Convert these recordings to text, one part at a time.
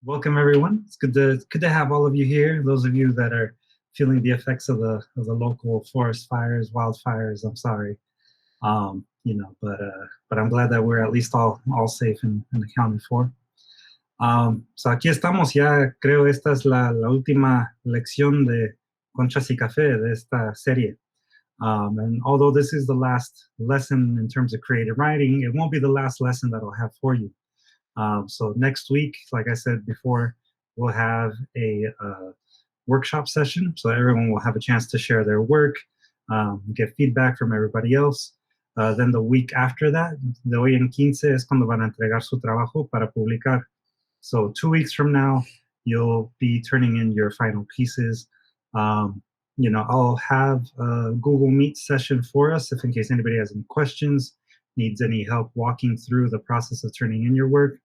Welcome, everyone. It's good to have all of you here. Those of you that are feeling the effects of the local forest fires, wildfires. I'm sorry, but I'm glad that we're at least all safe and accounted for. So aquí estamos ya. Creo esta es la última lección de Conchas y Café de esta serie. And although this is the last lesson in terms of creative writing, it won't be the last lesson that I'll have for you. So next week, like I said before, we'll have a workshop session. So everyone will have a chance to share their work, get feedback from everybody else. Then the week after that, de hoy en 15 es cuando van a entregar su trabajo para publicar. So 2 weeks from now, you'll be turning in your final pieces. I'll have a Google Meet session for us if in case anybody has any questions, needs any help walking through the process of turning in your work.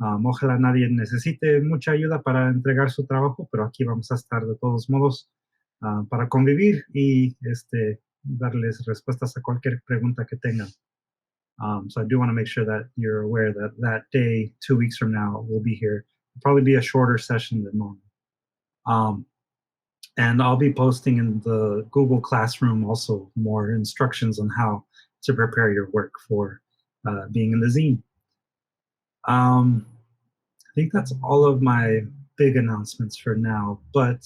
Ojalá nadie necesite mucha ayuda para entregar su trabajo, pero aquí vamos a estar de todos modos para convivir y darles respuestas a cualquier pregunta que tengan. So I do want to make sure that you're aware that that day, 2 weeks from now, we'll be here. It'll probably be a shorter session than normal. And I'll be posting in the Google Classroom also more instructions on how to prepare your work for being in the zine. I think that's all of my big announcements for now, but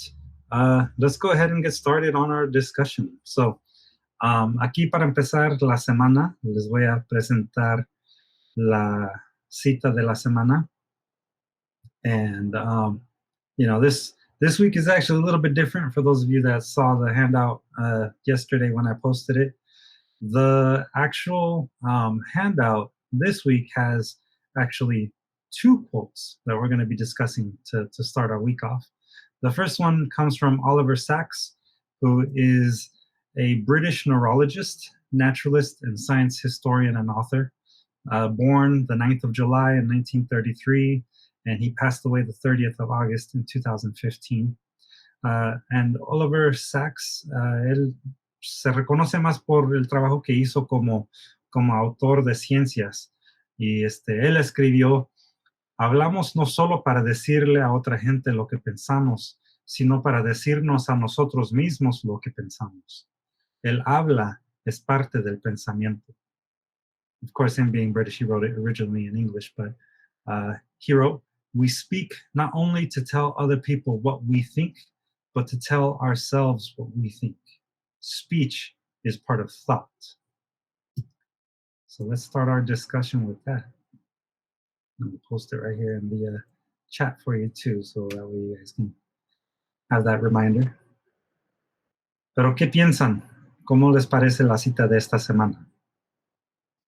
let's go ahead and get started on our discussion. So aquí para empezar la semana, les voy a presentar la cita de la semana. And, this week is actually a little bit different for those of you that saw the handout yesterday when I posted it. The actual handout this week has actually 2 quotes that we're going to be discussing to start our week off. The first one comes from Oliver Sacks, who is a British neurologist, naturalist, and science historian and author, born the 9th of July in 1933, and he passed away the 30th of August in 2015. And Oliver Sacks, él se reconoce más por el trabajo que hizo como autor de ciencias. Y él escribió: hablamos no solo para decirle a otra gente lo que pensamos, sino para decirnos a nosotros mismos lo que pensamos. El habla es parte del pensamiento. Of course, him being British, he wrote it originally in English, but he wrote, we speak not only to tell other people what we think, but to tell ourselves what we think. Speech is part of thought. So let's start our discussion with that. I'm going to post it right here in the chat for you too, so that way you guys can have that reminder. Pero ¿qué piensan? ¿Cómo les parece la cita de esta semana?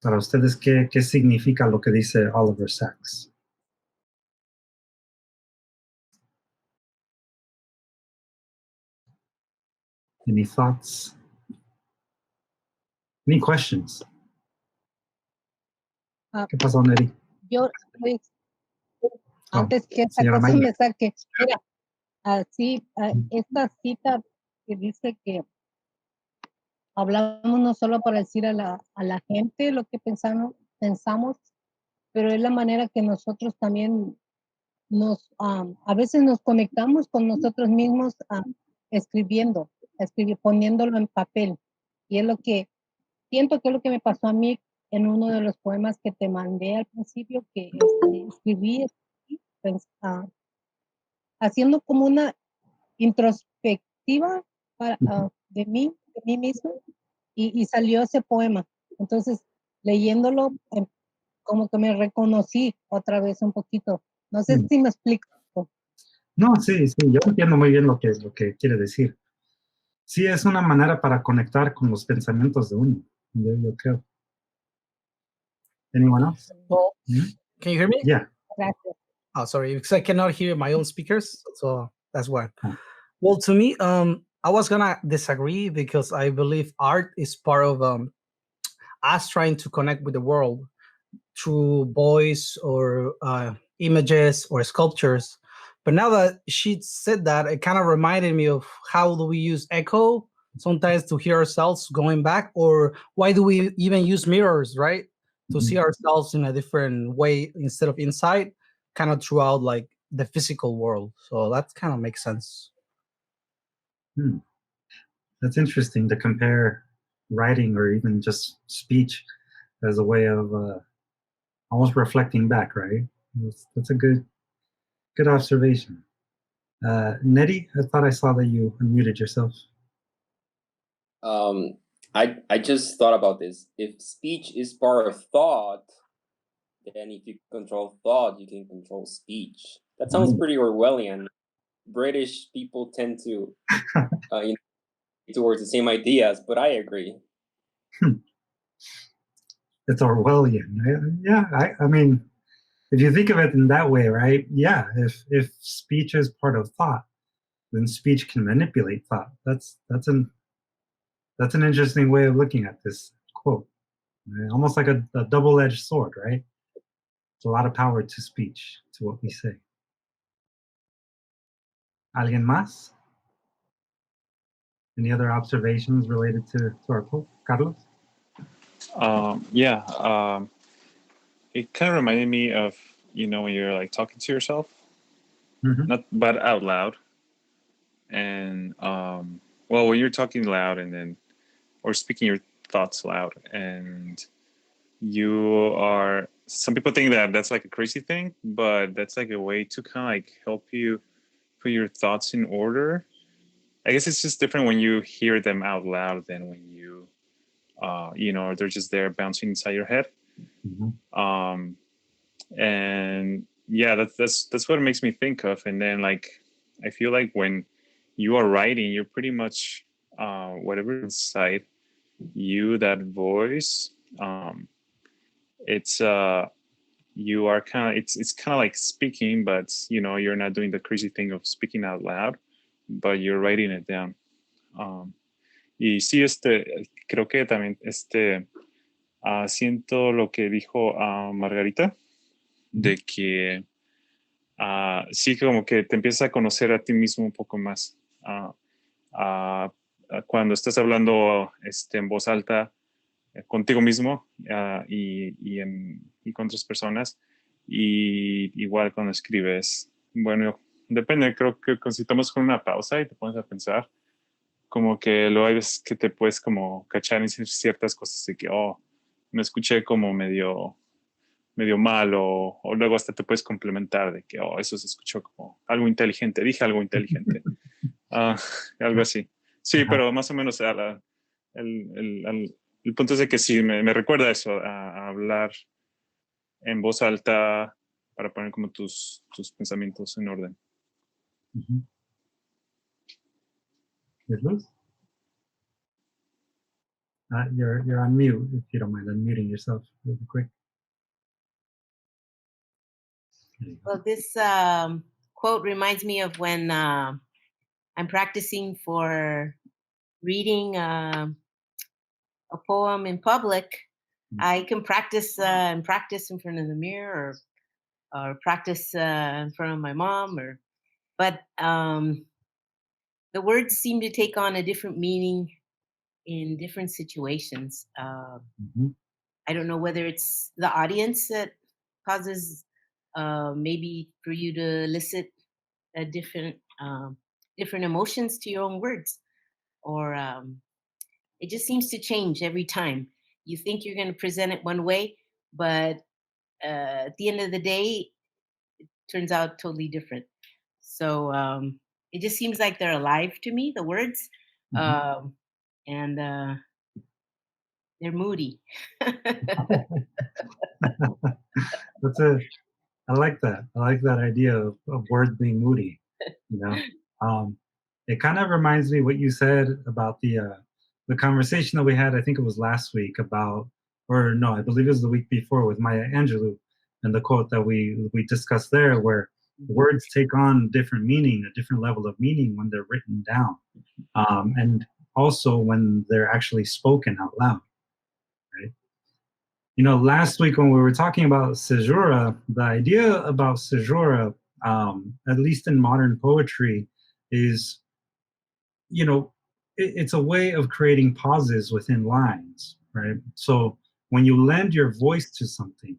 Para ustedes, ¿qué significa lo que dice Oliver Sacks? Any thoughts? Any questions? ¿Qué pasó, Neri? Yo, antes que esta cosa me saque, mira, así, esta cita que dice que hablamos no solo para decir a la gente lo que pensamos, pero es la manera que nosotros también a veces nos conectamos con nosotros mismos escribiendo, poniéndolo en papel. Y es lo que siento que es lo que me pasó a mí en uno de los poemas que te mandé al principio, que escribí haciendo como una introspectiva de mí mismo, y salió ese poema. Entonces, leyéndolo, como que me reconocí otra vez un poquito. No sé si me explico. No, sí, yo entiendo muy bien lo que quiere decir. Sí, es una manera para conectar con los pensamientos de uno, yo creo. Anyone else? Well, Can you hear me? Yeah. Oh, sorry, because I cannot hear my own speakers, so that's why. Well, to me, I was gonna disagree because I believe art is part of us trying to connect with the world through voice or images or sculptures. But now that she said that, it kind of reminded me of how do we use echo sometimes to hear ourselves going back, or why do we even use mirrors, right? To see ourselves in a different way instead of inside, kind of throughout like the physical world. So that kind of makes sense. That's interesting to compare writing or even just speech as a way of almost reflecting back, right? That's a good observation. Nettie, I thought I saw that you unmuted yourself. I just thought about this. If speech is part of thought, then if you control thought, you can control speech. That sounds pretty Orwellian. British people tend to towards the same ideas, but I agree. It's Orwellian. Yeah, I mean, if you think of it in that way, right? Yeah, if speech is part of thought, then speech can manipulate thought. That's an interesting way of looking at this quote. Almost like a double-edged sword, right? It's a lot of power to speech, to what we say. ¿Alguien más? Any other observations related to our quote? Carlos? It kind of reminded me of, when you're like talking to yourself, but out loud. And when you're talking loud or speaking your thoughts loud, and some people think that that's like a crazy thing, but that's like a way to kind of like help you put your thoughts in order. I guess it's just different when you hear them out loud than when you, they're just there bouncing inside your head. And yeah, that's what it makes me think of. And then like, I feel like when you are writing, you're pretty much whatever inside you, that voice, it's you are kind of, it's kind of like speaking, but you're not doing the crazy thing of speaking out loud, but you're writing it down. Y sí, creo que también siento lo que dijo Margarita, de que sí, como que te empiezas a conocer a ti mismo un poco más. Cuando estás hablando en voz alta contigo mismo y con otras personas, y igual cuando escribes, bueno, depende, creo que si tomas con una pausa y te pones a pensar, como que luego hay veces que te puedes como cachar en ciertas cosas de que, me escuché como medio mal, o luego hasta te puedes complementar de que, eso se escuchó como algo inteligente, dije algo inteligente. Algo así. Sí, pero más o menos el punto es de que sí, me recuerda eso, a hablar en voz alta para poner como tus pensamientos en orden. You're on mute, if you don't mind unmuting yourself really quick. Well, this quote reminds me of when I'm practicing for reading a poem in public. I can practice in front of the mirror, or practice in front of my mom, but the words seem to take on a different meaning in different situations. I don't know whether it's the audience that causes maybe for you to elicit a different emotions to your own words, or it just seems to change every time. You think you're going to present it one way, but at the end of the day, it turns out totally different. So it just seems like they're alive to me, the words, and they're moody. I like that. I like that idea of words being moody. It kind of reminds me what you said about the conversation that we had. I think it was last week about, or no, I believe it was the week before with Maya Angelou, and the quote that we discussed there, where words take on different meaning, a different level of meaning when they're written down, and also when they're actually spoken out loud. Right? Last week when we were talking about caesura, the idea about caesura, at least in modern poetry, is, it's a way of creating pauses within lines, right? So when you lend your voice to something,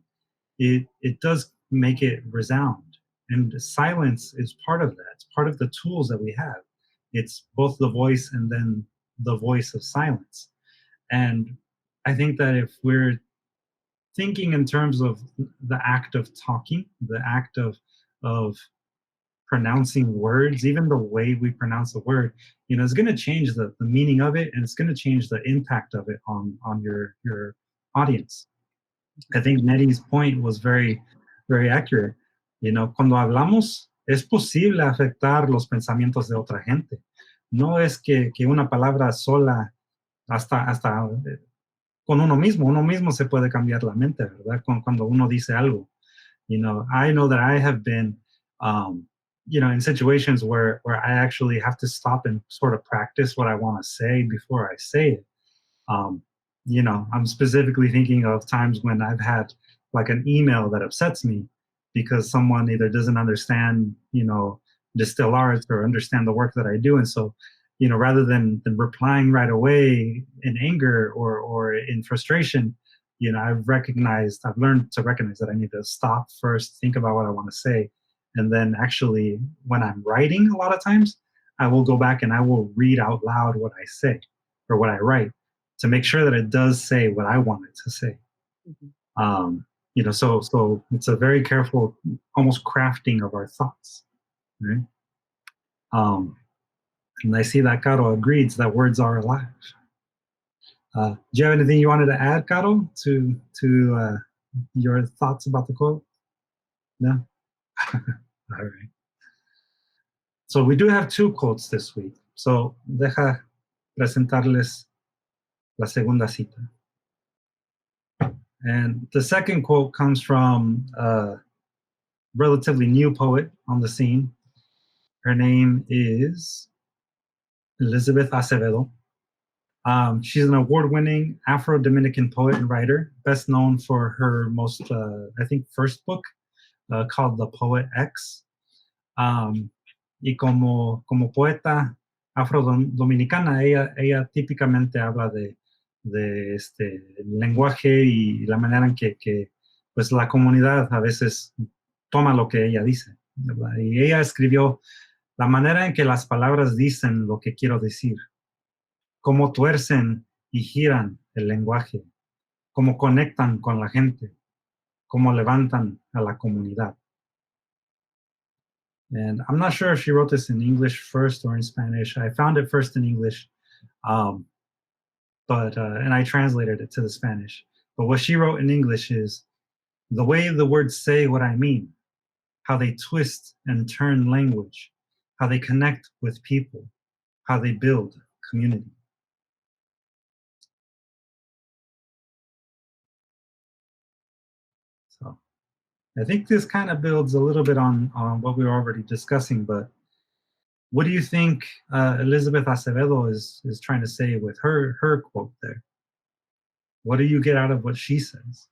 it does make it resound, And silence is part of that. It's part of the tools that we have. It's both the voice and then the voice of silence. And I think that if we're thinking in terms of the act of talking, the act of pronouncing words, even the way we pronounce a word, it's going to change the meaning of it, and it's going to change the impact of it on your audience. I think Nettie's point was very, very accurate. Cuando hablamos, es posible afectar los pensamientos de otra gente. No es que una palabra sola, hasta con uno mismo se puede cambiar la mente, ¿verdad? Cuando uno dice algo. I know that I have been, in situations where I actually have to stop and sort of practice what I want to say before I say it. I'm specifically thinking of times when I've had like an email that upsets me because someone either doesn't understand, DSTL Arts or understand the work that I do. And so, rather than replying right away in anger or in frustration, I've learned to recognize that I need to stop first, think about what I want to say. And then actually, when I'm writing, a lot of times, I will go back and I will read out loud what I say or what I write to make sure that it does say what I want it to say. Mm-hmm. So it's a very careful, almost crafting of our thoughts, right? And I see that Caro agrees that words are alive. Do you have anything you wanted to add, Caro, to your thoughts about the quote? No? All right. So we do have 2 quotes this week. So deja presentarles la segunda cita. And the second quote comes from a relatively new poet on the scene. Her name is Elizabeth Acevedo. She's an award-winning Afro-Dominican poet and writer, best known for her most, first book called The Poet X. Y como poeta afro-dominicana, ella típicamente habla de lenguaje y la manera en que pues la comunidad a veces toma lo que ella dice, ¿verdad? Y ella escribió la manera en que las palabras dicen lo que quiero decir, cómo tuercen y giran el lenguaje, cómo conectan con la gente, cómo levantan a la comunidad. And I'm not sure if she wrote this in English first or in Spanish. I found it first in English, and I translated it to the Spanish. But what she wrote in English is, the way the words say what I mean, how they twist and turn language, how they connect with people, how they build community. So I think this kind of builds a little bit on what we were already discussing, but what do you think Elizabeth Acevedo is trying to say with her quote there? What do you get out of what she says?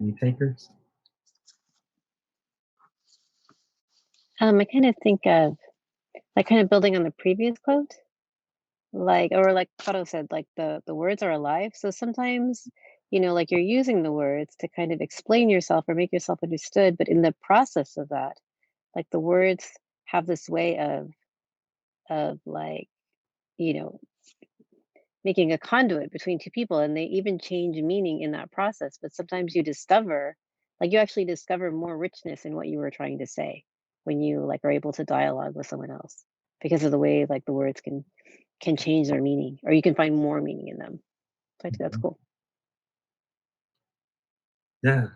Any takers? I kind of think of like kind of building on the previous quote, like Caro said, like the words are alive. So sometimes, like you're using the words to kind of explain yourself or make yourself understood, but in the process of that, like the words have this way of like, making a conduit between 2 people, and they even change meaning in that process. But sometimes you actually discover more richness in what you were trying to say when you are able to dialogue with someone else because of the way the words can change their meaning, or you can find more meaning in them. So I think that's cool. Yeah,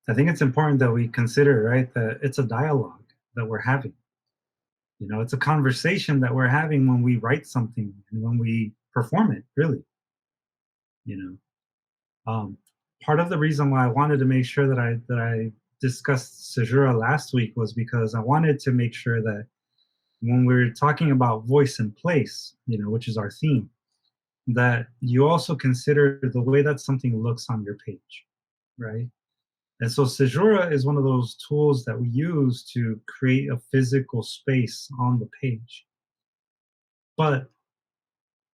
I think it's important that we consider, right, that it's a dialogue that we're having. It's a conversation that we're having when we write something and when we perform it, really. Part of the reason why I wanted to make sure that I discussed caesura last week was because I wanted to make sure that when we're talking about voice and place, which is our theme, that you also consider the way that something looks on your page, right? And so caesura is one of those tools that we use to create a physical space on the page. But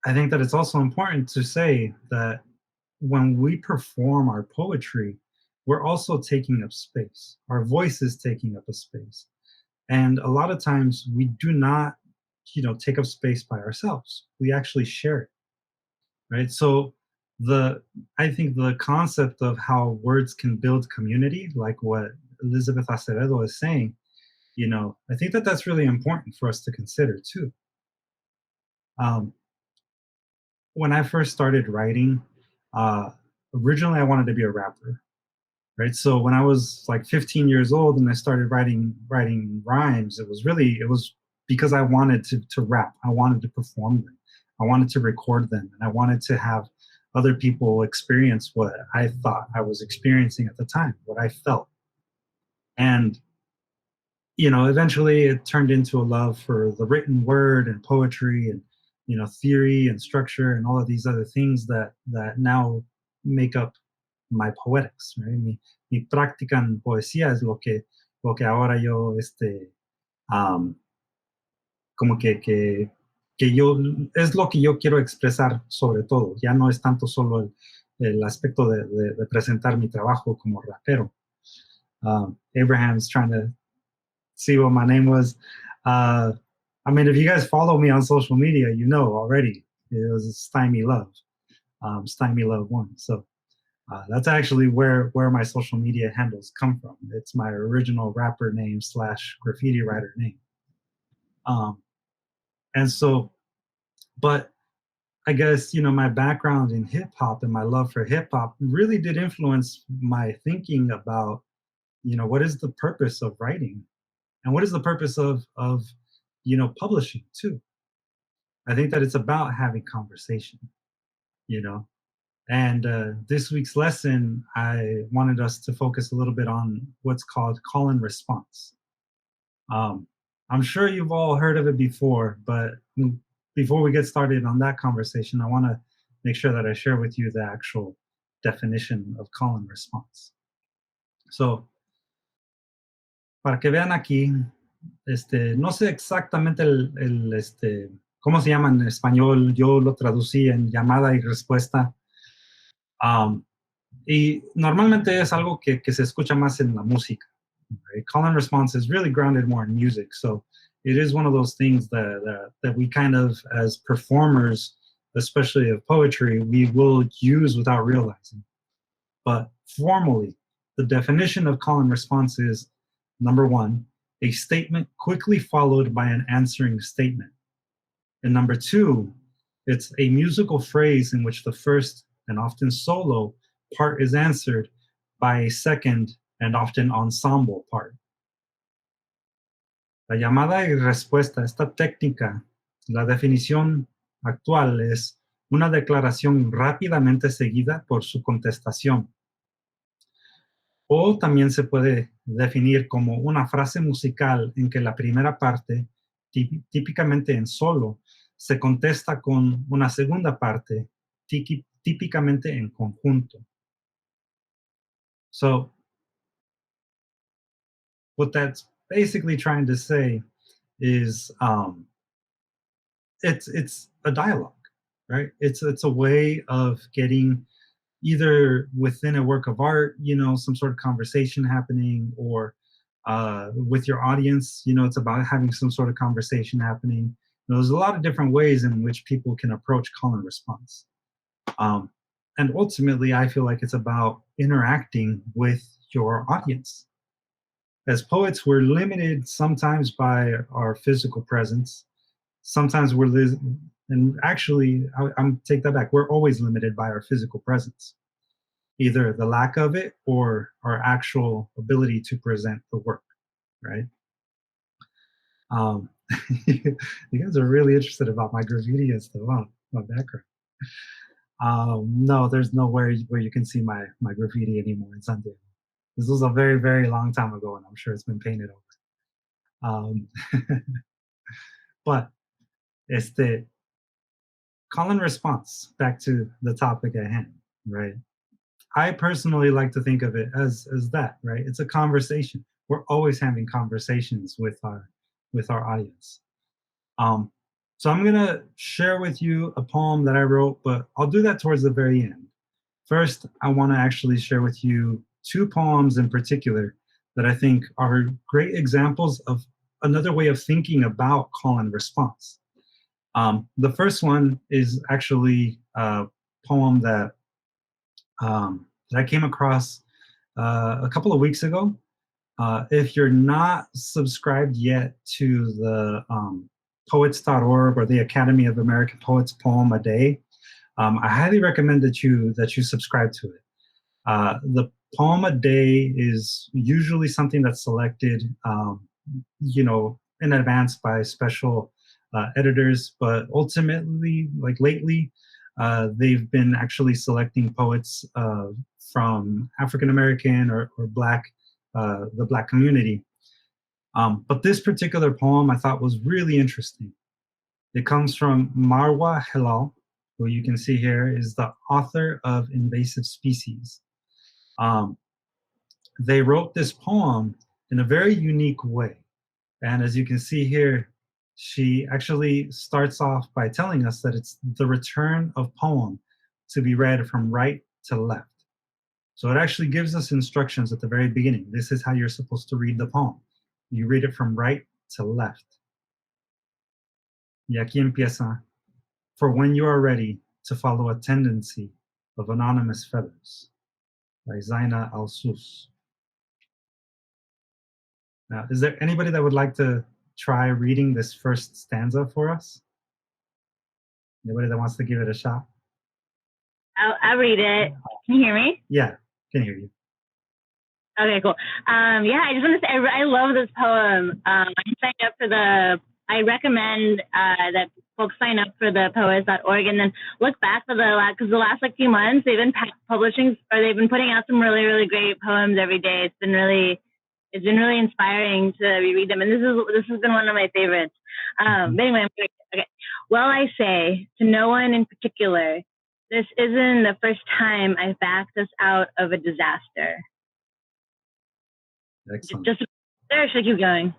I think that it's also important to say that when we perform our poetry, we're also taking up space. Our voice is taking up a space. And a lot of times we do not, take up space by ourselves. We actually share it, right? So I think the concept of how words can build community, like what Elizabeth Acevedo is saying, I think that that's really important for us to consider too. When I first started writing, originally I wanted to be a rapper, right? So when I was like 15 years old and I started writing rhymes, it was because I wanted to rap. I wanted to perform them. I wanted to record them, and I wanted to have other people experience what I thought I was experiencing at the time, what I felt. And eventually it turned into a love for the written word and poetry and theory and structure and all of these other things that now make up my poetics, right? Mi práctica en poesía es lo que ahora yo como que yo es lo que yo quiero expresar sobre todo. Ya no es tanto solo el aspecto de presentar mi trabajo como rapero. Abraham's trying to see what my name was. I mean, if you guys follow me on social media, you know already it was Stymie Love, Stymie Love 1. So that's actually where my social media handles come from. It's my original rapper name / graffiti writer name. And so, but I guess, my background in hip hop and my love for hip hop really did influence my thinking about, what is the purpose of writing? And what is the purpose of publishing too? I think that it's about having conversation, And this week's lesson, I wanted us to focus a little bit on what's called call and response. I'm sure you've all heard of it before, but before we get started on that conversation, I want to make sure that I share with you the actual definition of call and response. So, para que vean aquí, no sé exactamente cómo se llama en español, yo lo traducí en llamada y respuesta. Y normalmente es algo que se escucha más en la música. Right? Call and response is really grounded more in music. So it is one of those things that we kind of, as performers, especially of poetry, we will use without realizing. But formally, the definition of call and response is, number one, a statement quickly followed by an answering statement. And number two, it's a musical phrase in which the first and often solo part is answered by a second and often ensemble part. La llamada y respuesta, esta técnica, la definición actual es una declaración rápidamente seguida por su contestación. O también se puede definir como una frase musical en que la primera parte, típicamente en solo, se contesta con una segunda parte, típicamente en conjunto. So, what that's basically trying to say is it's a dialogue, right? It's a way of getting either within a work of art, some sort of conversation happening, or with your audience, it's about having some sort of conversation happening. There's a lot of different ways in which people can approach call and response. And ultimately, I feel like it's about interacting with your audience. As poets, we're limited sometimes by our physical presence. Sometimes and actually, I'm take that back. We're always limited by our physical presence, either the lack of it or our actual ability to present the work, right? You guys are really interested about my graffiti and stuff, huh? My background. No, there's nowhere where you can see my graffiti anymore in San Diego. This was a very, very long time ago, and I'm sure it's been painted over. But call and response, back to the topic at hand, right? I personally like to think of it as that, right? It's a conversation. We're always having conversations with our audience. So I'm gonna share with you a poem that I wrote, but I'll do that towards the very end. First, I want to actually share with you two poems in particular that I think are great examples of another way of thinking about call and response. The first one is actually a poem that I came across a couple of weeks ago. If you're not subscribed yet to the poets.org or the Academy of American Poets Poem a Day, I highly recommend that you subscribe to it. The poem a day is usually something that's selected, in advance by special editors, but ultimately, like lately, they've been actually selecting poets from African American or Black, the Black community. But this particular poem I thought was really interesting. It comes from Marwa Helal, who you can see here is the author of Invasive Species. They wrote this poem in a very unique way. And as you can see here, she actually starts off by telling us that it's the return of poem to be read from right to left. So it actually gives us instructions at the very beginning. This is how you're supposed to read the poem. You read it from right to left. Y aquí empieza. For when you are ready to follow a tendency of anonymous feathers, by Zaina Al-Sus. Now, is there anybody that would like to try reading this first stanza for us? Anybody that wants to give it a shot? I'll read it. Can you hear me? Yeah, can hear you. Okay, cool. Yeah, I just want to say I love this poem. I signed up for I recommend that folks sign up for the poets.org and then look back for because the last few months they've been they've been putting out some really, really great poems every day. It's been really inspiring to reread them, and this has been one of my favorites. But anyway, okay. Well, I say to no one in particular, this isn't the first time I've backed us out of a disaster. Excellent. Just there, should I keep going?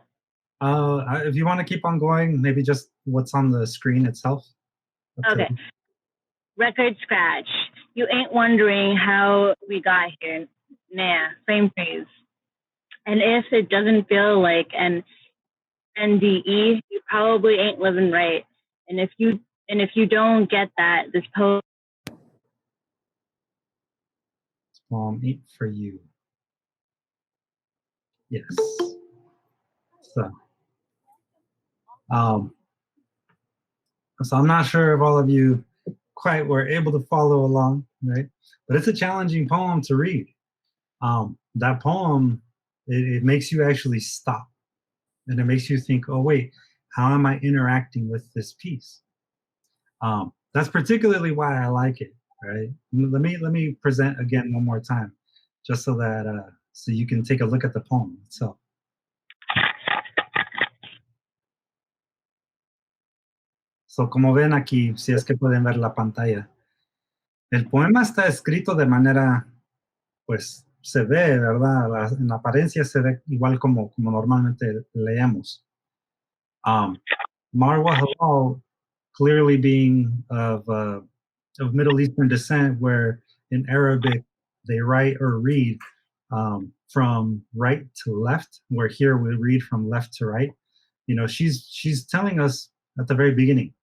If you want to keep on going, maybe just what's on the screen itself. Okay. Record scratch. You ain't wondering how we got here. Nah, frame phrase. And if it doesn't feel like an NDE, you probably ain't living right. And if you don't get that, this poem ain't for you. Yes. So I'm not sure if all of you quite were able to follow along, right? But it's a challenging poem to read. That poem, it makes you actually stop. And it makes you think, oh, wait, how am I interacting with this piece? That's particularly why I like it, right? Let me present again one more time, just so that so you can take a look at the poem itself. So, como ven aquí, si es que pueden ver la pantalla, el poema está escrito de manera, pues, se ve, ¿verdad? En apariencia se ve igual como normalmente leemos. Marwa Halal, clearly being of Middle Eastern descent, where in Arabic they write or read from right to left, where here we read from left to right. You know, she's telling us at the very beginning,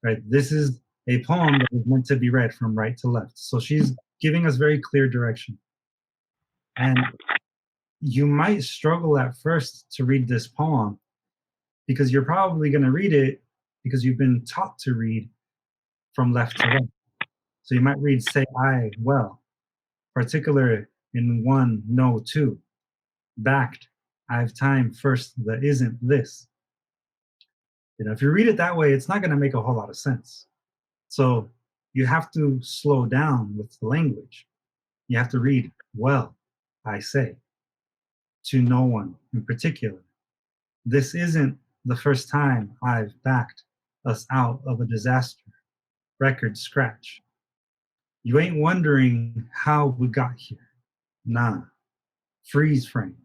right? This is a poem that is meant to be read from right to left. So she's giving us very clear direction. And you might struggle at first to read this poem because you're probably going to read it because you've been taught to read from left to right. So you might read say I well, particular in one, no, two, backed, I've time first, the isn't this. You know, if you read it that way, it's not going to make a whole lot of sense. So you have to slow down with the language. You have to read, well, I say, to no one in particular. This isn't the first time I've backed us out of a disaster. Record scratch. You ain't wondering how we got here. Nah. Freeze frame.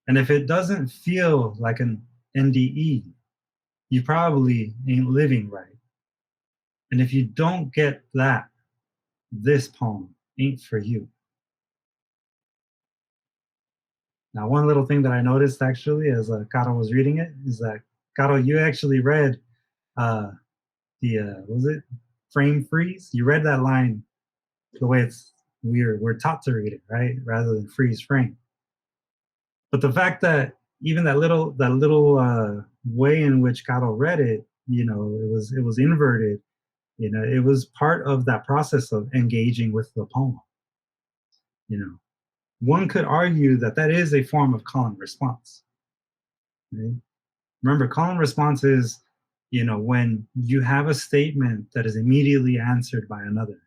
And if it doesn't feel like an NDE, you probably ain't living right. And if you don't get that, this poem ain't for you. Now, one little thing that I noticed actually as Caro was reading it is that, Caro, you actually read what was it? Frame freeze? You read that line the way we're taught to read it, right? Rather than freeze frame. But the fact that even that little way in which Caro read it, it was inverted. It was part of that process of engaging with the poem. One could argue that that is a form of call and response. Right? Remember, call and response is, when you have a statement that is immediately answered by another.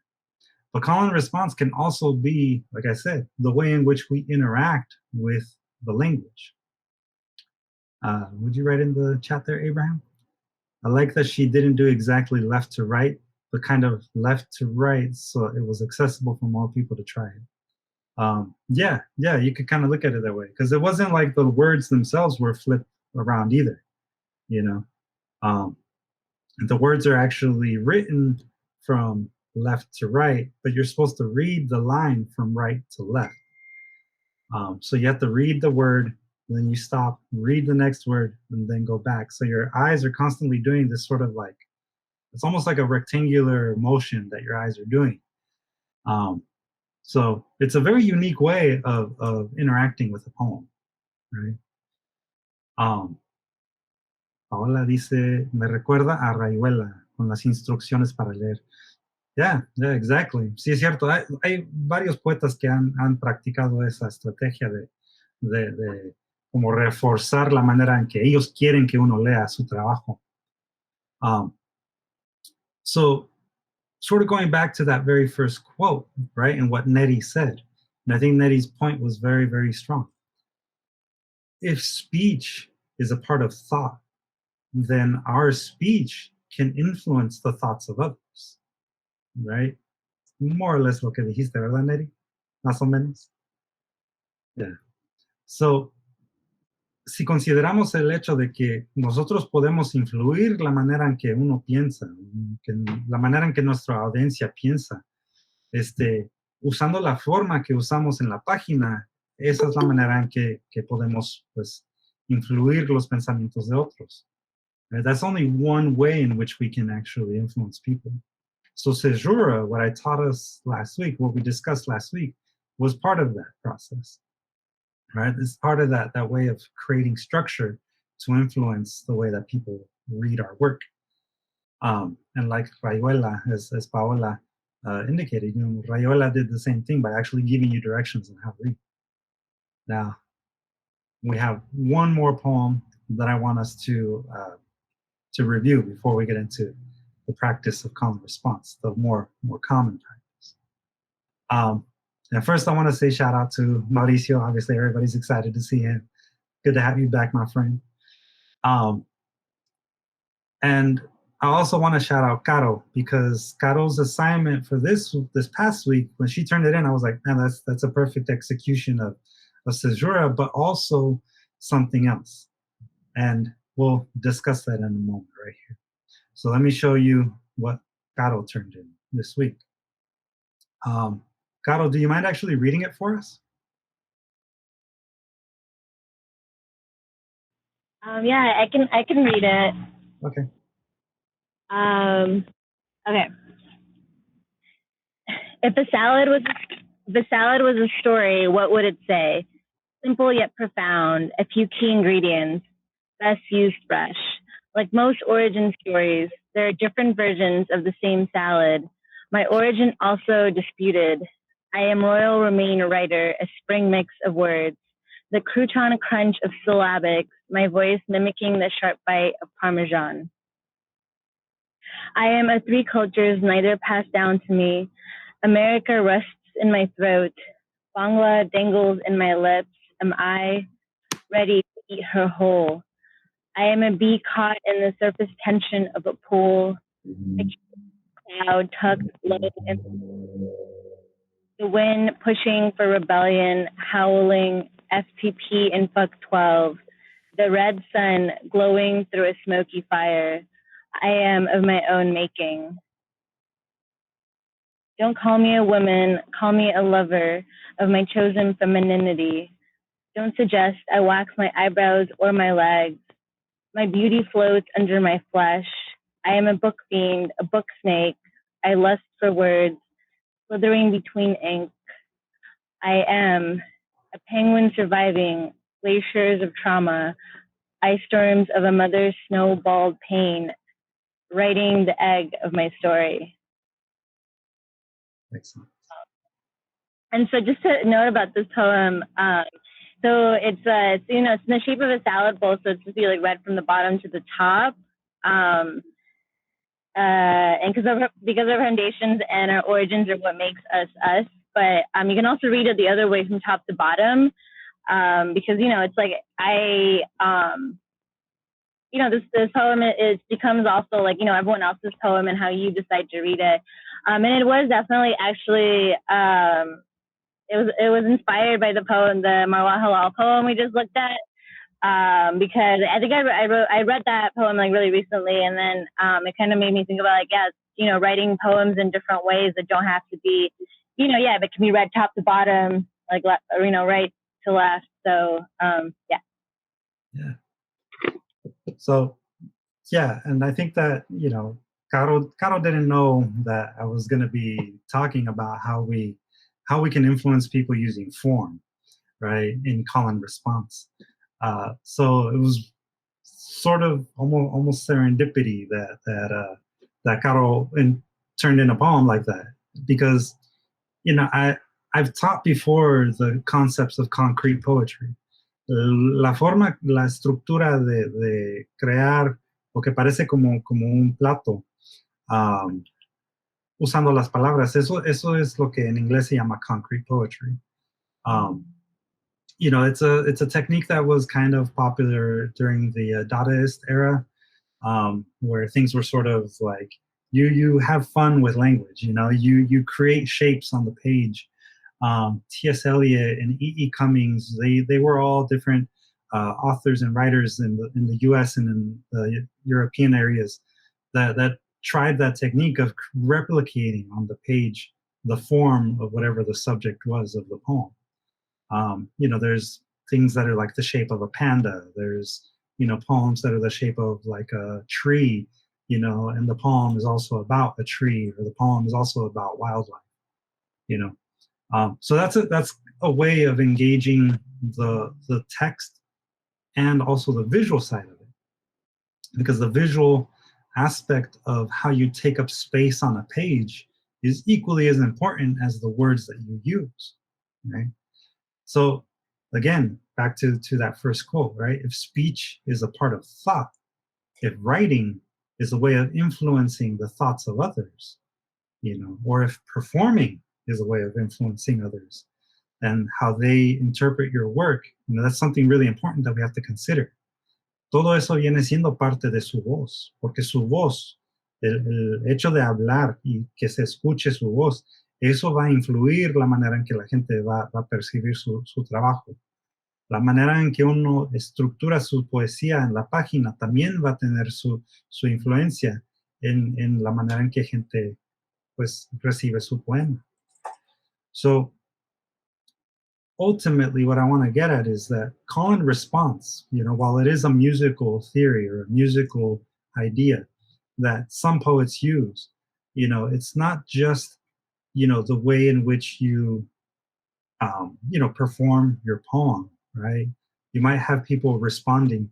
But call and response can also be, like I said, the way in which we interact with the language. Would you write in the chat there, Abraham? I like that she didn't do exactly left to right, but kind of left to right, so it was accessible for more people to try it. Yeah, you could kind of look at it that way, because it wasn't like the words themselves were flipped around either. The words are actually written from left to right, but you're supposed to read the line from right to left. So you have to read the word, then you stop, read the next word, and then go back. So your eyes are constantly doing this sort of like, it's almost like a rectangular motion that your eyes are doing. So it's a very unique way of interacting with a poem, right? Paola dice, me recuerda a Rayuela con las instrucciones para leer. Yeah, exactly. Sí, es cierto. Hay varios poetas que han practicado esa estrategia de como reforzar la manera en que ellos quieren que uno lea su trabajo. So, sort of going back to that very first quote, right, and what Nettie said, and I think Nettie's point was very, very strong. If speech is a part of thought, then our speech can influence the thoughts of others, right? More or less lo que dijiste, ¿verdad, Nettie? Más o menos. Yeah. So, si consideramos el hecho de que nosotros podemos influir la manera en que uno piensa, la manera en que nuestra audiencia piensa, usando la forma que usamos en la página, esa es la manera en que podemos, pues, influir los pensamientos de otros. That's only one way in which we can actually influence people. So Sejura, what I taught us last week, what we discussed last week, was part of that process, right? It's part of that way of creating structure to influence the way that people read our work. And like Rayuela, as Paola indicated, Rayuela did the same thing by actually giving you directions on how to read. Now, we have one more poem that I want us to review before we get into the practice of call and response, the more common practice. And first, I want to say shout out to Mauricio. Obviously, everybody's excited to see him. Good to have you back, my friend. And I also want to shout out Caro, because Caro's assignment for this past week, when she turned it in, I was like, man, that's a perfect execution of Sejura, but also something else. And we'll discuss that in a moment right here. So let me show you what Caro turned in this week. Caro, do you mind actually reading it for us? Yeah, I can read it. Okay. Okay. If a salad was a story, what would it say? Simple yet profound, a few key ingredients, best used fresh. Like most origin stories, there are different versions of the same salad. My origin also disputed. I am royal remain a writer, a spring mix of words. The crouton crunch of syllabics, my voice mimicking the sharp bite of Parmesan. I am a three cultures, neither passed down to me. America rests in my throat. Bangla dangles in my lips. Am I ready to eat her whole? I am a bee caught in the surface tension of a pool. A cloud tucked low in the wind pushing for rebellion, howling, FTP in Fuck 12. The red sun glowing through a smoky fire. I am of my own making. Don't call me a woman, call me a lover of my chosen femininity. Don't suggest I wax my eyebrows or my legs. My beauty floats under my flesh. I am a book fiend, a book snake. I lust for words, slithering between ink. I am a penguin surviving glaciers of trauma, ice storms of a mother's snowballed pain, writing the egg of my story. Excellent. And so just to note about this poem, so it's it's in the shape of a salad bowl, so it's to be like read from the bottom to the top. And because our foundations and our origins are what makes us us, but you can also read it the other way from top to bottom, because it's like this poem becomes also like everyone else's poem and how you decide to read it, and it was definitely actually it was inspired by the poem, the Marwa Halal poem we just looked at. Because I think I read that poem like really recently, and then it kind of made me think about writing poems in different ways that don't have to be, but can be read top to bottom, like right to left. So yeah. Yeah. So yeah, and I think that Caro didn't know that I was going to be talking about how we can influence people using form, right, in call and response. So it was sort of almost serendipity that Caro turned in a poem like that, because I've taught before the concepts of concrete poetry. La estructura de crear lo que parece como un plato, usando las palabras, eso es lo que en inglés se llama concrete poetry. It's a technique that was kind of popular during the Dadaist era, where things were sort of like you have fun with language. You create shapes on the page. T.S. Eliot and E.E. Cummings, they were all different authors and writers in the U.S. and in the European areas that tried that technique of replicating on the page the form of whatever the subject was of the poem. There's things that are like the shape of a panda. There's, poems that are the shape of like a tree, and the poem is also about a tree, or the poem is also about wildlife, So that's a way of engaging the text and also the visual side of it, because the visual aspect of how you take up space on a page is equally as important as the words that you use, right? So again, back to that first quote, right? If speech is a part of thought, if writing is a way of influencing the thoughts of others, or if performing is a way of influencing others and how they interpret your work, that's something really important that we have to consider. Todo eso viene siendo parte de su voz, porque su voz, el hecho de hablar y que se escuche su voz, eso va a influir la manera en que la gente va a percibir su trabajo. La manera en que uno estructura su poesía en la página también va a tener su influencia en la manera en que gente pues recibe su poema. So ultimately what I want to get at is that call and response, while it is a musical theory or a musical idea that some poets use, it's not just the way in which you perform your poem, right? You might have people responding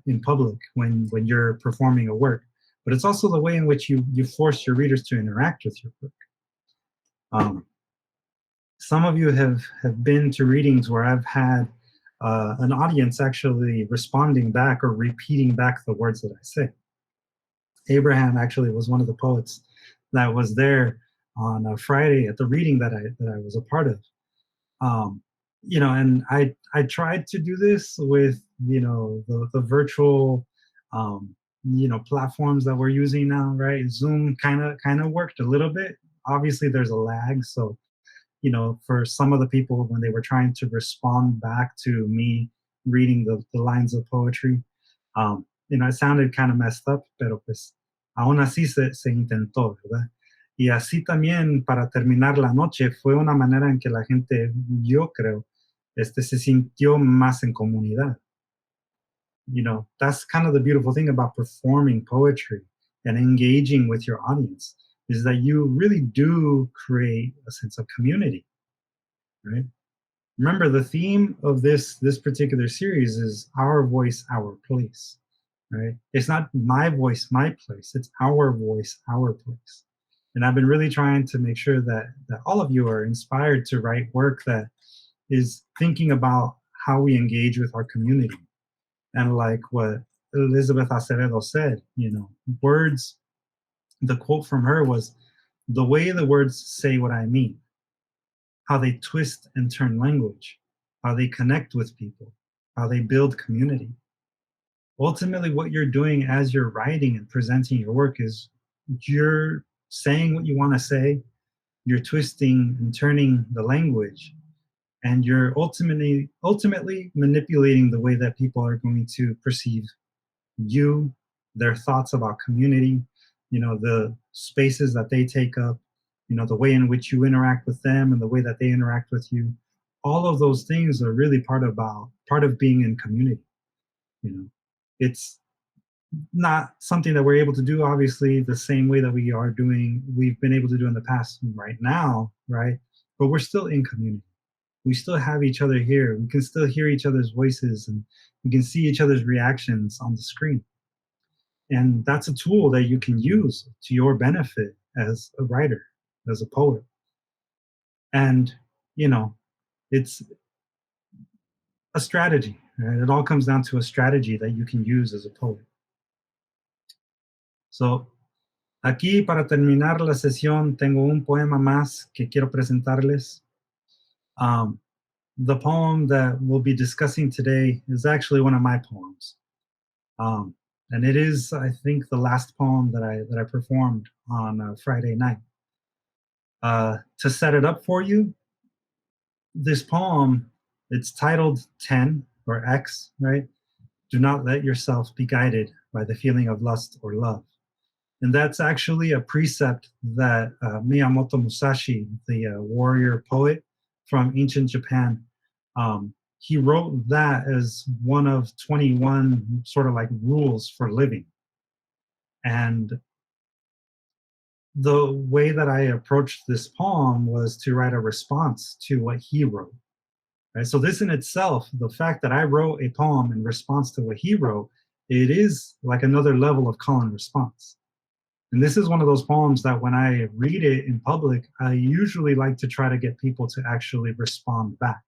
in public when you're performing a work, but it's also the way in which you force your readers to interact with your work. Some of you have been to readings where I've had an audience actually responding back or repeating back the words that I say. Abraham actually was one of the poets that was there on a Friday at the reading that I was a part of. And I tried to do this with the virtual platforms that we're using now, right? Zoom kind of worked a little bit. Obviously there's a lag, so for some of the people when they were trying to respond back to me reading the lines of poetry, it sounded kind of messed up, pero pues aún así se intentó, ¿verdad? Y así también para terminar la noche fue una manera en que la gente, yo creo, se sintió más en comunidad. You know, that's kind of the beautiful thing about performing poetry and engaging with your audience, is that you really do create a sense of community, right? Remember, the theme of this particular series is our voice, our place, right? It's not my voice, my place. It's our voice, our place. And I've been really trying to make sure that all of you are inspired to write work that is thinking about how we engage with our community. And like what Elizabeth Acevedo said, you know, words, the quote from her was, the way the words say what I mean, how they twist and turn language, how they connect with people, how they build community. Ultimately, what you're doing as you're writing and presenting your work is you're saying what you want to say, you're twisting and turning the language, and you're ultimately manipulating the way that people are going to perceive you, their thoughts about community, you know, the spaces that they take up, you know, the way in which you interact with them and the way that they interact with you. All of those things are really part of being in community. You know, it's not something that we're able to do, obviously, the same way that we've been able to do in the past right now, right? But we're still in community. We still have each other here. We can still hear each other's voices, and we can see each other's reactions on the screen. And that's a tool that you can use to your benefit as a writer, as a poet. And, you know, it's a strategy, right? It all comes down to a strategy that you can use as a poet. So, aquí para terminar la sesión, tengo un poema más que quiero presentarles. The poem that we'll be discussing today is actually one of my poems. And it is, I think, the last poem that I performed on Friday night. To set it up for you, this poem, it's titled 10 or X, right? Do not let yourself be guided by the feeling of lust or love. And that's actually a precept that Miyamoto Musashi, the warrior poet from ancient Japan, he wrote that as one of 21 sort of like rules for living. And the way that I approached this poem was to write a response to what he wrote. Right? So this in itself, the fact that I wrote a poem in response to what he wrote, it is like another level of call and response. And this is one of those poems that when I read it in public, I usually like to try to get people to actually respond back.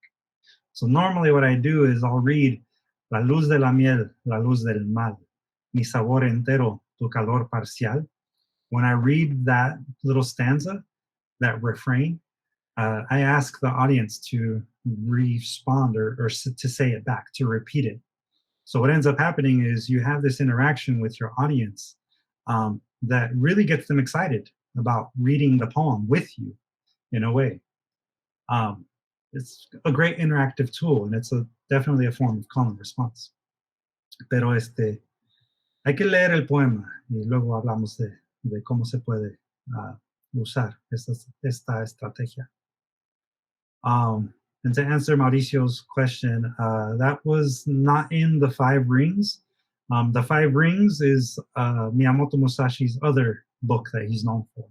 So normally what I do is I'll read La luz de la miel, la luz del mal, mi sabor entero, tu calor parcial. When I read that little stanza, that refrain, I ask the audience to respond or to say it back, to repeat it. So what ends up happening is you have this interaction with your audience that really gets them excited about reading the poem with you in a way. It's a great interactive tool, and it's definitely a form of call and response. Pero hay que leer el poema y luego hablamos de cómo se puede usar esta estrategia. And to answer Mauricio's question, that was not in the 5 Rings. The 5 Rings is Miyamoto Musashi's other book that he's known for.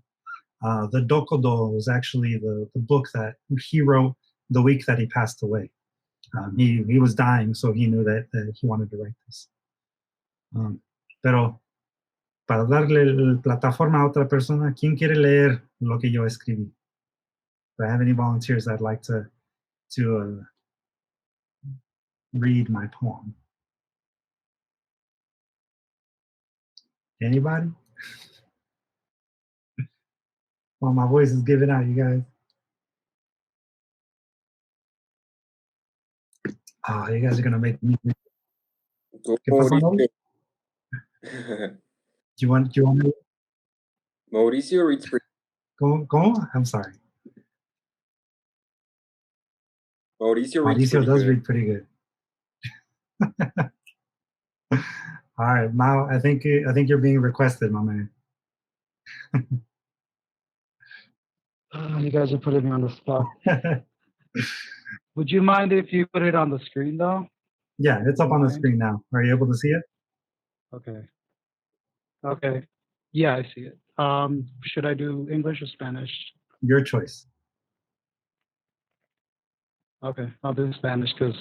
The Dokudo was actually the book that he wrote the week that he passed away. He was dying, so he knew that he wanted to write this. Pero para darle la plataforma a otra persona, ¿quién quiere leer lo que yo escribí? Do I have any volunteers that'd like to read my poem? Anybody? Well, my voice is giving out, you guys. Oh, you guys are gonna make me. ¿Qué pasó, Mauricio? Do you want me? Mauricio reads pretty. ¿Cómo? I'm sorry. Mauricio does read pretty good. All right, Mao. I think you're being requested, my man. You guys are putting me on the spot. Would you mind if you put it on the screen, though? Yeah, it's up on the screen now. Are you able to see it? Okay. Okay. Yeah, I see it. Should I do English or Spanish? Your choice. Okay, I'll do Spanish because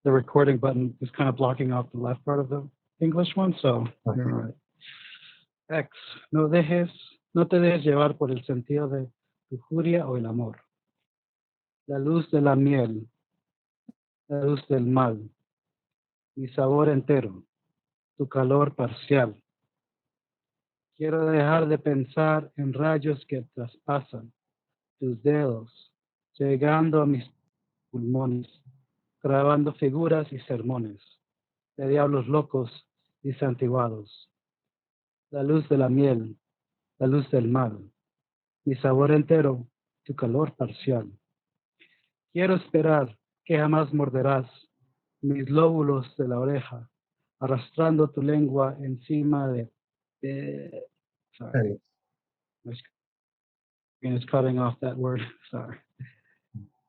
the recording button is kind of blocking off the left part of the English one, so Okay. you're right. X, no te dejes llevar por el sentido de lujuria o el amor. La luz de la miel, la luz del mal, mi sabor entero, tu calor parcial. Quiero dejar de pensar en rayos que traspasan tus dedos, llegando a mis pulmones, grabando figuras y sermones de diablos locos y santiguados. La luz de la miel, la luz del mal, mi sabor entero, tu calor parcial. Quiero esperar que jamás morderás mis lóbulos de la oreja, arrastrando tu lengua encima de... sorry, my screen is cutting off that word, sorry.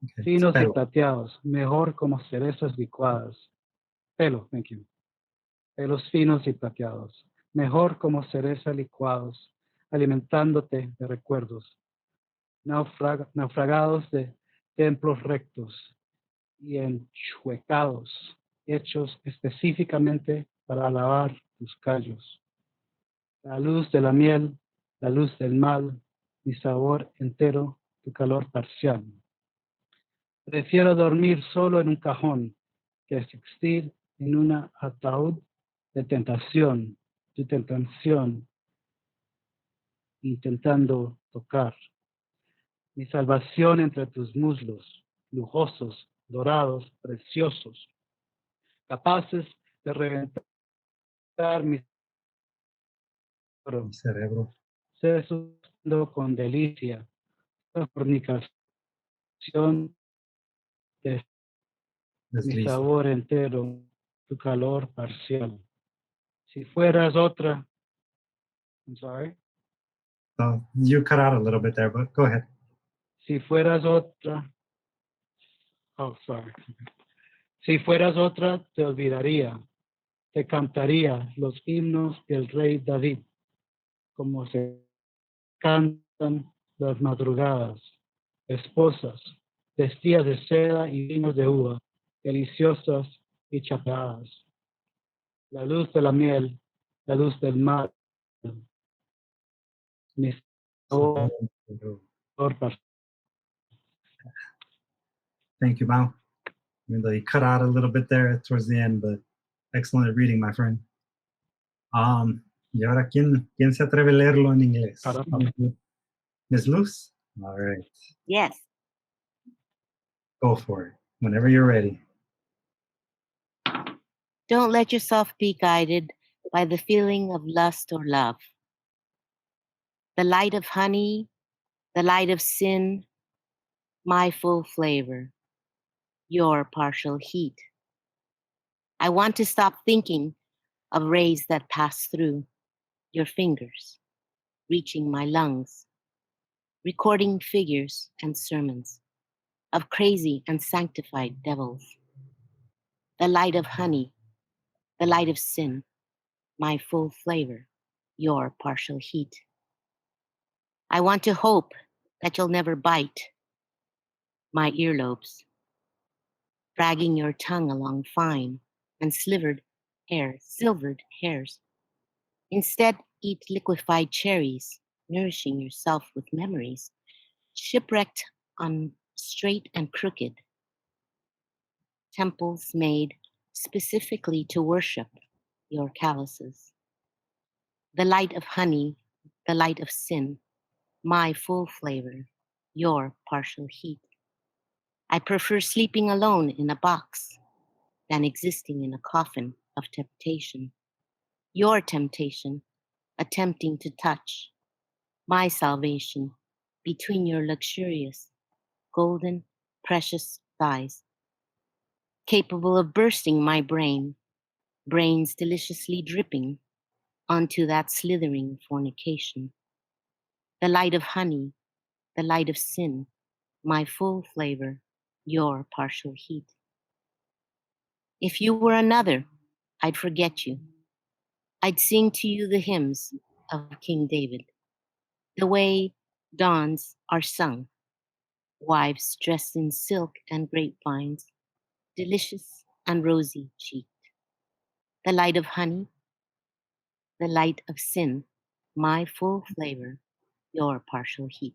Okay. Finos y plateados, mejor como cerezas licuadas. Pelo, thank you. Pelos finos y plateados, mejor como cereza licuados, alimentándote de recuerdos, naufragados de templos rectos y enchuecados, hechos específicamente para alabar tus callos. La luz de la miel, la luz del mal, mi sabor entero, tu calor parcial. Prefiero dormir solo en un cajón que existir en un ataúd de tentación, tu tentación, intentando tocar. Mi salvación entre tus muslos, lujosos, dorados, preciosos, capaces de reventar mi cerebro. Sexo con delicia, la fornicación de mi sabor entero, tu calor parcial. Si fueras otra, I'm sorry. You cut out a little bit there, but go ahead. Si fueras otra, oh, sorry. Si fueras otra, te olvidaría, te cantaría los himnos del rey David, como se cantan las madrugadas, esposas, vestidas de seda y vinos de uva, deliciosas y chapeadas. La luz de la miel, la luz del mar, mi sabor. Thank you, Mao. Even though you cut out a little bit there towards the end, but excellent reading, my friend. Y ahora, ¿quién se atreve a leerlo en inglés? Miss Luz? All right. Yes. Go for it. Whenever you're ready. Don't let yourself be guided by the feeling of lust or love. The light of honey, the light of sin, my full flavor, your partial heat. I want to stop thinking of rays that pass through your fingers, reaching my lungs, recording figures and sermons of crazy and sanctified devils. The light of honey, the light of sin, my full flavor, your partial heat. I want to hope that you'll never bite my earlobes, dragging your tongue along fine and silvered hairs. Instead, eat liquefied cherries, nourishing yourself with memories, shipwrecked on straight and crooked, temples made specifically to worship your calluses. The light of honey, the light of sin, my full flavor, your partial heat. I prefer sleeping alone in a box than existing in a coffin of temptation. Your temptation, attempting to touch my salvation between your luxurious, golden, precious thighs, capable of bursting my brains deliciously dripping onto that slithering fornication. The light of honey, the light of sin, my full flavor, your partial heat. If you were another, I'd forget you. I'd sing to you the hymns of King David, the way dawns are sung, wives dressed in silk and grapevines, delicious and rosy cheeked. The light of honey, the light of sin, my full flavor, your partial heat.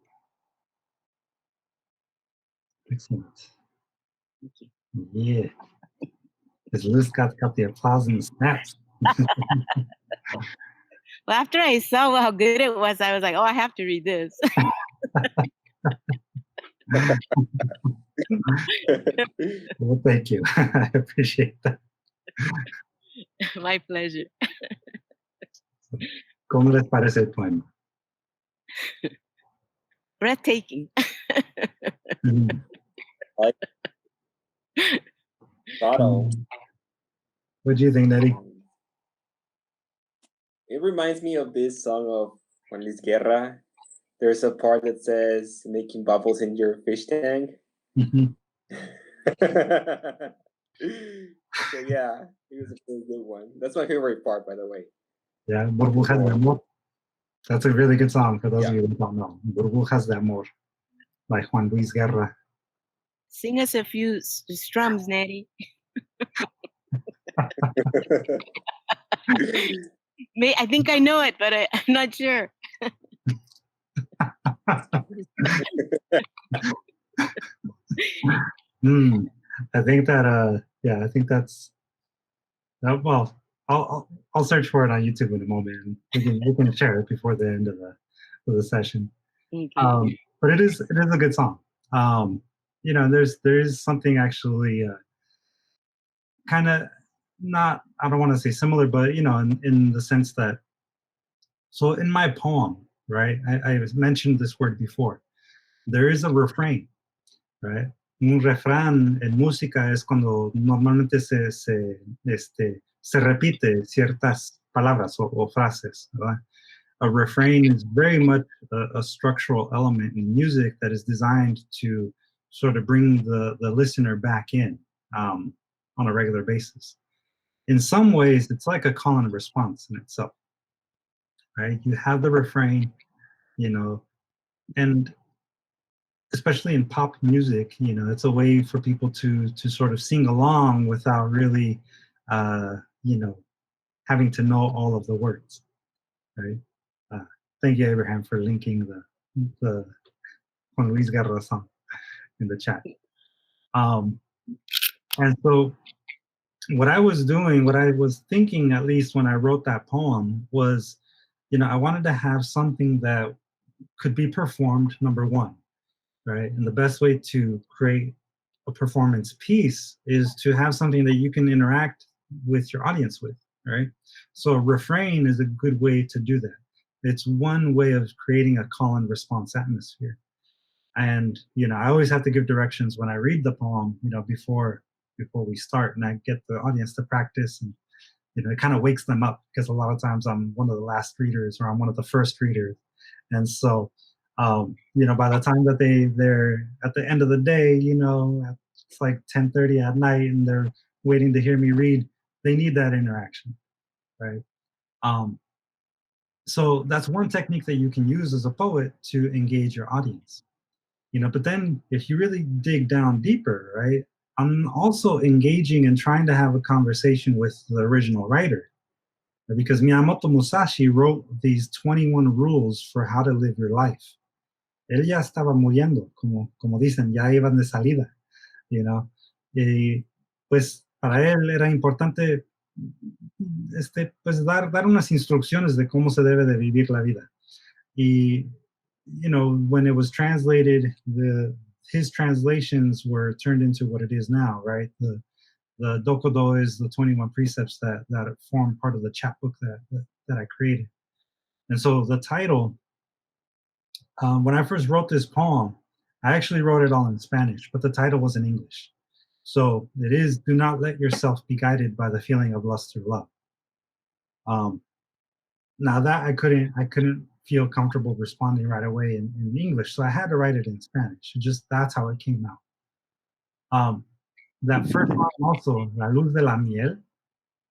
Excellent. Thank you. Yeah. His list got the applause and the snaps. Well, after I saw how good it was, I was like, oh, I have to read this. Well, thank you. I appreciate that. My pleasure. ¿Cómo les parece el poema? Breathtaking. Mm. Thorough. What do you think, Nettie? It reminds me of this song of Juan Luis Guerra. There's a part that says making bubbles in your fish tank. Mhm. So yeah, it was a pretty good one. That's my favorite part, by the way. Yeah, Burbujas de Amor. That's a really good song for those Yeah. of you who don't know. Burbujas de Amor by Juan Luis Guerra. Sing us a few strums, Natty. I think I know it, but I'm not sure. I think that I think that's well. I'll search for it on YouTube in a moment, and we can share it before the end of the session. Okay. But it is a good song. You know, there is something actually kind of not, I don't want to say similar, but you know, in the sense that, so in my poem, right, I mentioned this word before. There is a refrain, right? Un refrán en música es cuando normalmente se repite ciertas palabras o frases, ¿verdad? A refrain is very much a structural element in music that is designed to sort of bring the listener back in on a regular basis. In some ways, it's like a call and response in itself, right? You have the refrain, you know, and especially in pop music, you know, it's a way for people to sort of sing along without really, you know, having to know all of the words, right? Thank you, Abraham, for linking the Juan Luis Guerra song in the chat. And so what I was doing, what I was thinking, at least when I wrote that poem, was, you know, I wanted to have something that could be performed, number one, right? And the best way to create a performance piece is to have something that you can interact with your audience with, right? So a refrain is a good way to do that. It's one way of creating a call and response atmosphere. And, you know, I always have to give directions when I read the poem, you know, before we start, and I get the audience to practice, and, you know, it kind of wakes them up, because a lot of times I'm one of the last readers or I'm one of the first readers. And so, you know, by the time that they're at the end of the day, you know, it's like 10:30 at night and they're waiting to hear me read, they need that interaction, right? So that's one technique that you can use as a poet to engage your audience, you know. But then if you really dig down deeper, right, I'm also engaging and trying to have a conversation with the original writer, because Miyamoto Musashi wrote these 21 rules for how to live your life. Él ya estaba muriendo, como dicen, ya iban de salida, you know. Y pues para él era importante pues dar unas instrucciones de cómo se debe de vivir la vida. Y, you know, when it was translated, his translations were turned into what it is now, right? The Dokodo is the 21 precepts that form part of the chapbook that I created. And so the title, when I first wrote this poem, I actually wrote it all in Spanish, but the title was in English. So it is, do not let yourself be guided by the feeling of lust or love. Now that I couldn't feel comfortable responding right away in English. So I had to write it in Spanish. That's how it came out. That first line also, La luz de la miel,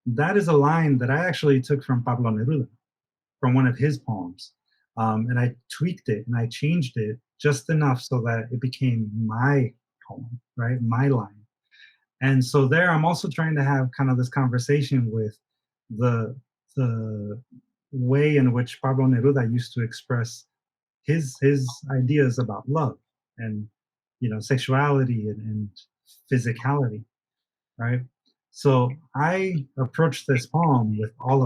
that is a line that I actually took from Pablo Neruda, from one of his poems. And I tweaked it and I changed it just enough so that it became my poem, right? My line. And so there I'm also trying to have kind of this conversation with the way in which Pablo Neruda used to express his ideas about love and, you know, sexuality and physicality, right? So I approached this poem with all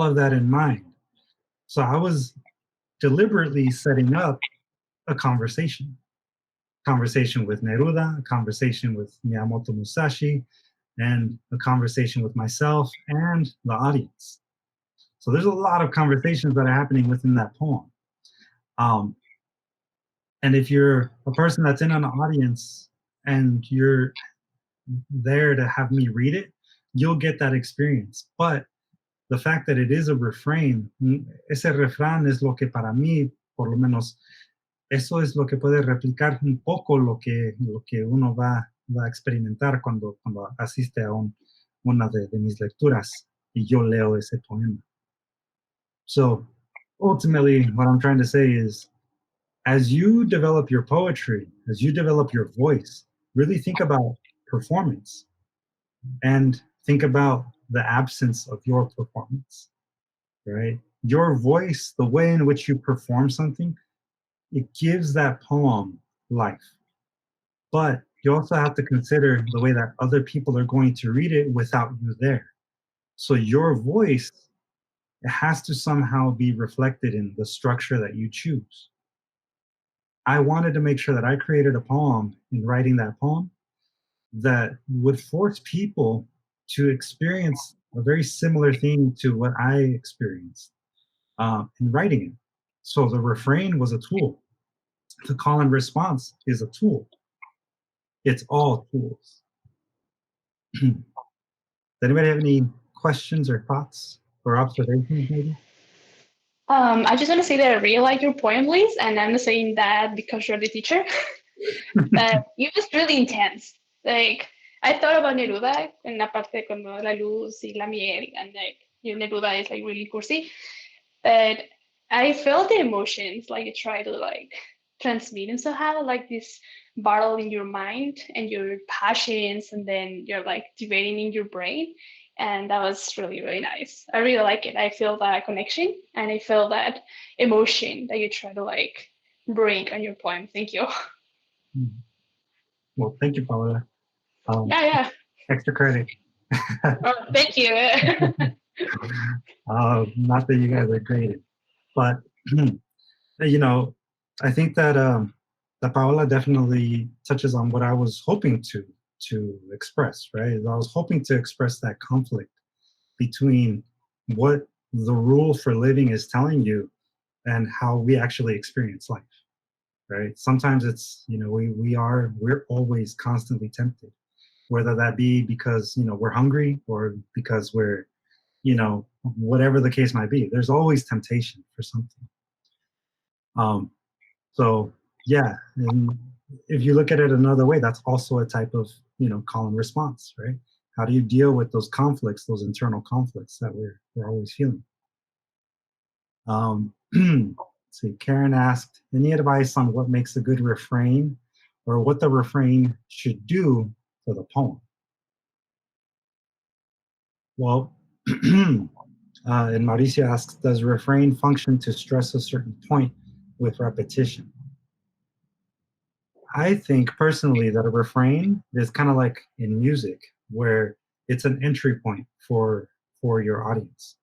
of that in mind. So I was deliberately setting up a conversation with Neruda, a conversation with Miyamoto Musashi, and a conversation with myself and the audience. So there's a lot of conversations that are happening within that poem. And if you're a person that's in an audience and you're there to have me read it, you'll get that experience. But the fact that it is a refrain, ese refrán es lo que para mí, por lo menos, eso es lo que puede replicar un poco lo que uno va a experimentar cuando asiste a una de mis lecturas y yo leo ese poema. So ultimately, what I'm trying to say is, as you develop your poetry, as you develop your voice, really think about performance and think about the absence of your performance, right? Your voice, the way in which you perform something, it gives that poem life. But you also have to consider the way that other people are going to read it without you there. So your voice, it has to somehow be reflected in the structure that you choose. I wanted to make sure that I created a poem in writing that poem that would force people to experience a very similar thing to what I experienced in writing it. So the refrain was a tool. The call and response is a tool. It's all tools. Does anybody have any questions or thoughts or observations maybe? I just want to say that I really like your poem, Liz, and I'm not saying that because you're the teacher, but it was really intense. Like, I thought about Neruda en la parte cuando la luz y la miel, and like, Neruda is like really cursi, but I felt the emotions, like you try to like transmit and somehow like this battle in your mind and your passions, and then you're like debating in your brain. And that was really, really nice. I really like it. I feel that connection and I feel that emotion that you try to like bring on your poem. Thank you. Well, thank you, Paola. Yeah. Extra credit. Oh, thank you. Not that you guys are graded, but you know, I think that that Paola definitely touches on what I was hoping to express, right? I was hoping to express that conflict between what the rule for living is telling you and how we actually experience life, right? Sometimes it's, you know, we're always constantly tempted, whether that be because, you know, we're hungry or because we're, you know, whatever the case might be. There's always temptation for something. So yeah, and if you look at it another way, that's also a type of, you know, call and response, right? How do you deal with those conflicts, those internal conflicts that we're always feeling? Let's see, Karen asked, any advice on what makes a good refrain or what the refrain should do for the poem? Well, and Mauricio asks, does refrain function to stress a certain point with repetition? I think personally that a refrain is kind of like in music, where it's an entry point for your audience.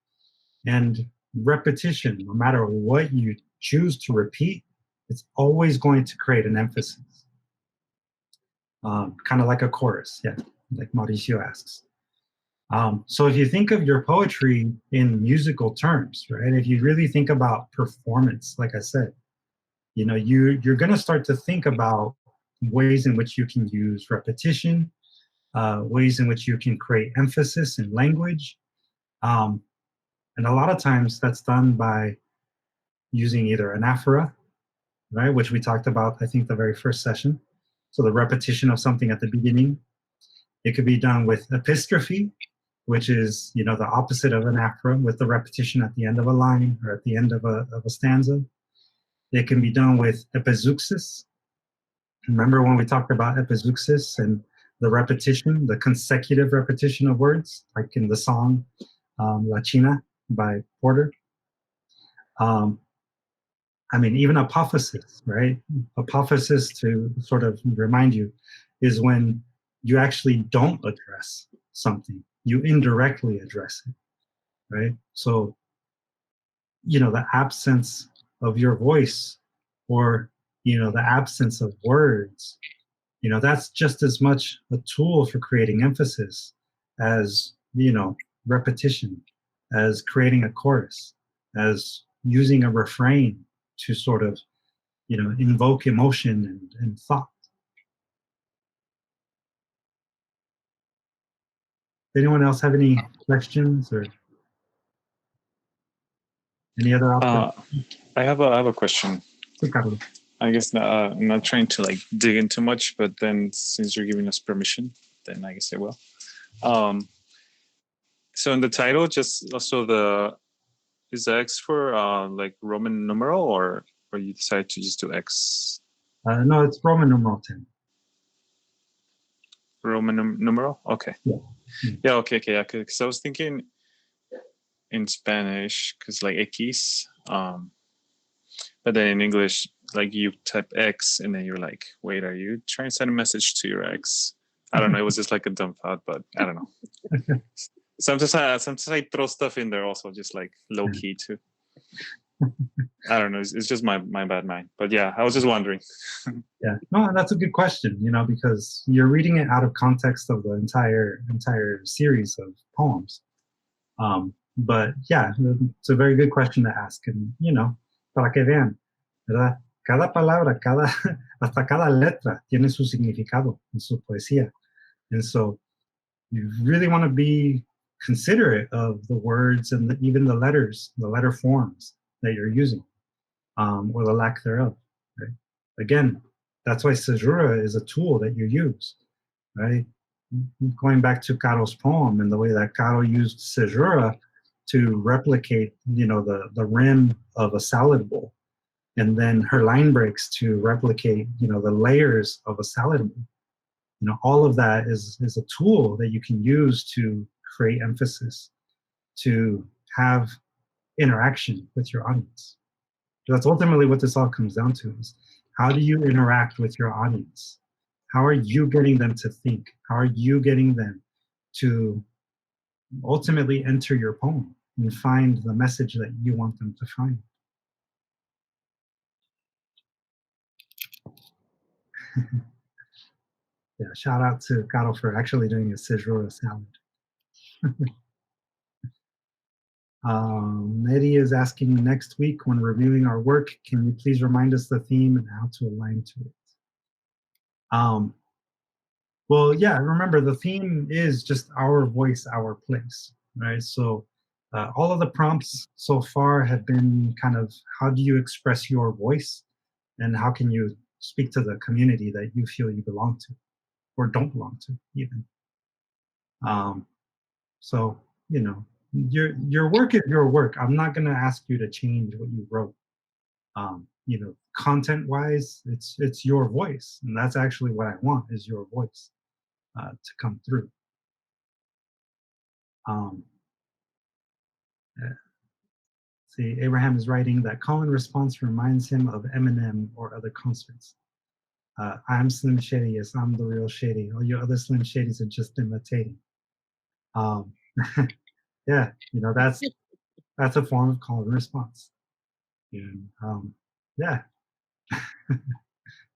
And repetition, no matter what you choose to repeat, it's always going to create an emphasis. Kind of like a chorus, yeah, like Mauricio asks. So if you think of your poetry in musical terms, right? If you really think about performance, like I said, you know, you're going to start to think about ways in which you can use repetition, ways in which you can create emphasis in language. And a lot of times that's done by using either anaphora, right, which we talked about, I think, the very first session. So the repetition of something at the beginning. It could be done with epistrophe, which is, the opposite of anaphora, with the repetition at the end of a line or at the end of a stanza. It can be done with epizeuxis. Remember when we talked about epizeuxis and the repetition, the consecutive repetition of words, like in the song La China by Porter? Even apophasis, right? Apophasis, to sort of remind you, is when you actually don't address something. You indirectly address it, right? So, the absence of your voice or, the absence of words, that's just as much a tool for creating emphasis as, repetition, as creating a chorus, as using a refrain to sort of, invoke emotion and thought. Anyone else have any questions or any other I have a question. Sí, Carlos. I guess I'm not trying to like dig in too much, but then since you're giving us permission, then I guess I will. So in the title, just also is the X for like Roman numeral, or you decide to just do X? No, it's Roman numeral 10. Roman numeral? Okay. Yeah. Yeah, okay, yeah. Because I was thinking in Spanish, because like X, but then in English, like you type X and then you're like, wait, are you trying to send a message to your ex? I don't know. It was just like a dumb thought, but I don't know. Sometimes I throw stuff in there also, just like low key too. I don't know. It's just my bad mind. But yeah, I was just wondering. Yeah, no, that's a good question, because you're reading it out of context of the entire series of poems. But yeah, it's a very good question to ask. And, para que vean, ¿verdad? Cada palabra, hasta cada letra tiene su significado en su poesía. And so you really want to be considerate of the words and even the letters, the letter forms that you're using, or the lack thereof. Right? Again, that's why caesura is a tool that you use, right? Going back to Caro's poem and the way that Caro used caesura to replicate, the rim of a salad bowl, and then her line breaks to replicate, the layers of a salad bowl. All of that is a tool that you can use to create emphasis, to have interaction with your audience. That's ultimately what this all comes down to, is how do you interact with your audience? How are you getting them to think? How are you getting them to ultimately enter your poem and find the message that you want them to find? Yeah, shout out to Caro for actually doing a caesura salad. Eddie is asking, next week when reviewing our work, can you please remind us the theme and how to align to it? Well, yeah, remember the theme is just our voice, our place, right? So all of the prompts so far have been kind of, how do you express your voice and how can you speak to the community that you feel you belong to or don't belong to even. So, your work is your work. I'm not going to ask you to change what you wrote. Content wise, it's your voice. And that's actually what I want, is your voice to come through. See, Abraham is writing that call and response reminds him of Eminem or other concerts. I'm Slim Shady. Yes, I'm the real Shady. All you other Slim Shadys are just imitating. Yeah, that's a form of call and response. And yeah,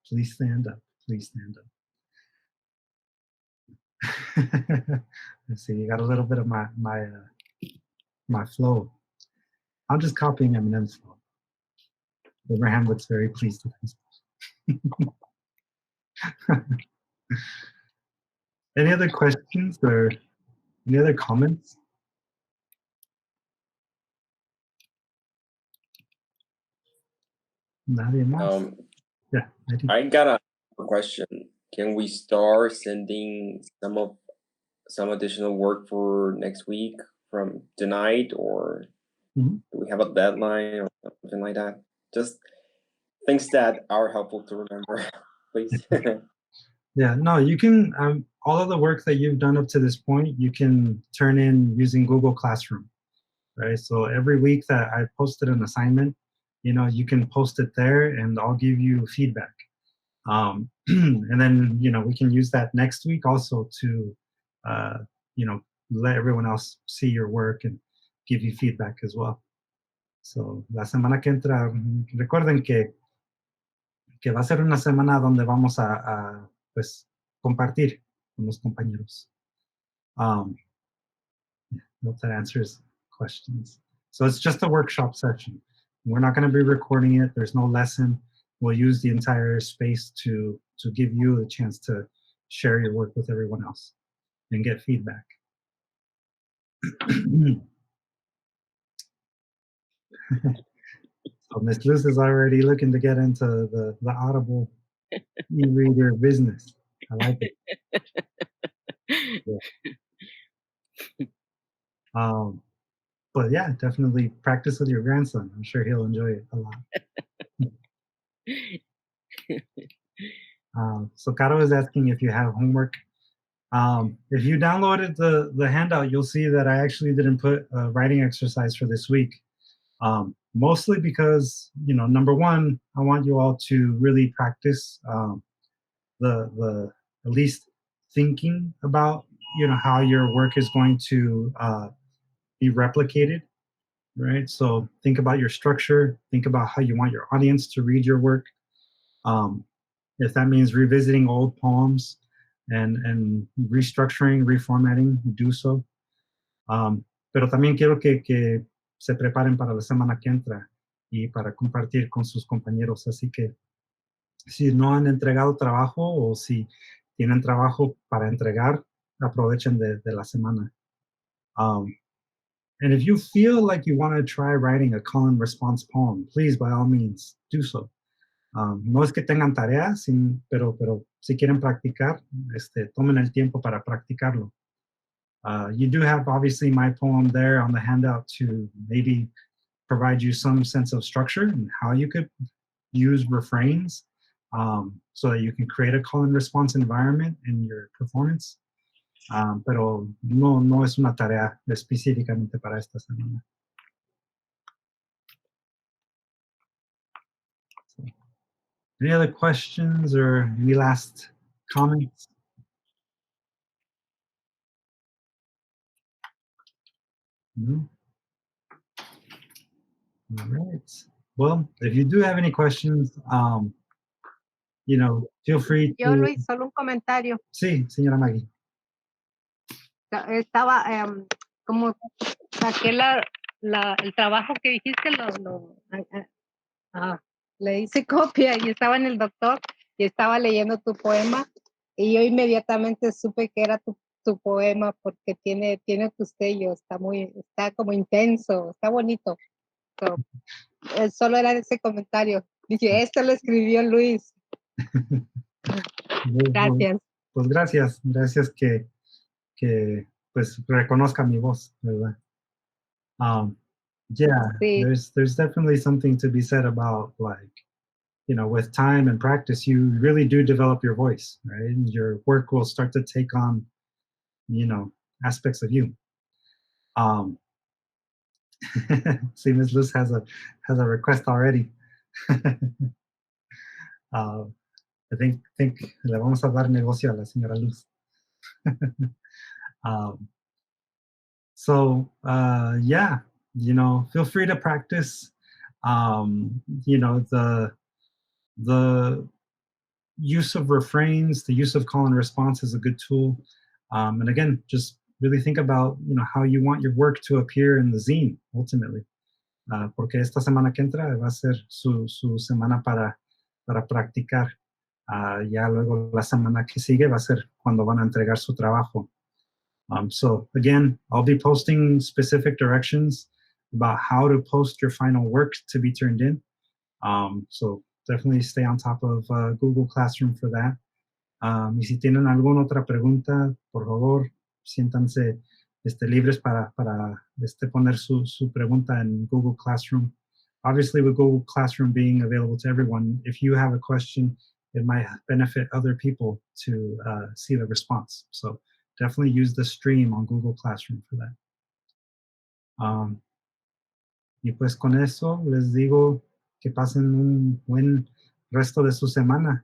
please stand up. Please stand up. Let's see, you got a little bit of my flow. I'm just copying Eminem's flow. Abraham looks very pleased with himself. Any other questions or any other comments? Nadie más? Yeah, I got a question. Can we start sending some additional work for next week from tonight, or do we have a deadline or something like that? Just things that are helpful to remember, please. Yeah, no, you can, all of the work that you've done up to this point, you can turn in using Google Classroom, right? So every week that I posted an assignment, you can post it there and I'll give you feedback. And then, we can use that next week also to, let everyone else see your work and give you feedback as well. So, la semana que entra, recuerden que va a ser una semana donde vamos a pues, compartir con los compañeros. I hope that answers questions. So it's just a workshop session. We're not going to be recording it. There's no lesson. We'll use the entire space to give you a chance to share your work with everyone else and get feedback. So Ms. Luz is already looking to get into the Audible e-reader business. I like it. Yeah. But yeah, definitely practice with your grandson. I'm sure he'll enjoy it a lot. So Caro is asking if you have homework. If you downloaded the handout, you'll see that I actually didn't put a writing exercise for this week. Mostly because, number one, I want you all to really practice the at least thinking about, how your work is going to be replicated, right? So think about your structure, think about how you want your audience to read your work. If that means revisiting old poems and restructuring, reformatting, do so. Pero también quiero que se preparen para la semana que entra y para compartir con sus compañeros. Así que si no han entregado trabajo o si tienen trabajo para entregar, aprovechen de la semana. And if you feel like you want to try writing a call and response poem, please, by all means, do so. No es que tengan tareas, pero si quieren practicar, tomen el tiempo para practicarlo. You do have, obviously, my poem there on the handout to maybe provide you some sense of structure and how you could use refrains so that you can create a call and response environment in your performance. Pero no es una tarea específicamente para esta semana. So, any other questions or any last comments? No? All right. Well, if you do have any questions, feel free to... Yo, Luis, solo un comentario. Sí, señora Maggie. Estaba, como saqué el trabajo que dijiste, le hice copia y estaba en el doctor y estaba leyendo tu poema y yo inmediatamente supe que era tu poema porque tiene tu sello, está como intenso, está bonito. So, solo era ese comentario. Dije, esto lo escribió Luis. Gracias. Pues gracias que pues reconozca mi voz, ¿verdad? Yeah, sí. there's definitely something to be said about, like, with time and practice, you really do develop your voice, right? And your work will start to take on, aspects of you. See, Ms. Luz has a request already. I think le vamos a dar negocio a la señora Luz. So yeah, feel free to practice. The use of refrains, the use of call and response is a good tool. And again, just really think about how you want your work to appear in the zine ultimately. Porque esta semana que entra va a ser su semana para practicar. Ya luego la semana que sigue va a ser cuando van a entregar su trabajo. So again, I'll be posting specific directions about how to post your final work to be turned in. So definitely stay on top of Google Classroom for that. Y si tienen alguna otra pregunta, por favor, siéntanse libres para poner su pregunta en Google Classroom. Obviously, with Google Classroom being available to everyone, if you have a question, it might benefit other people to see the response. So definitely use the stream on Google Classroom for that. Y pues con eso les digo que pasen un buen resto de su semana.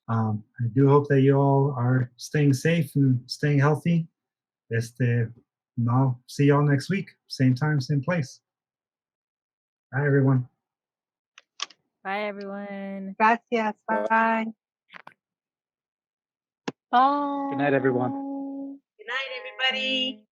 I do hope that you all are staying safe and staying healthy. I'll see y'all next week. Same time, same place. Bye, everyone. Bye, everyone. Gracias. Bye. Bye. Good night, everyone. Good night, everybody.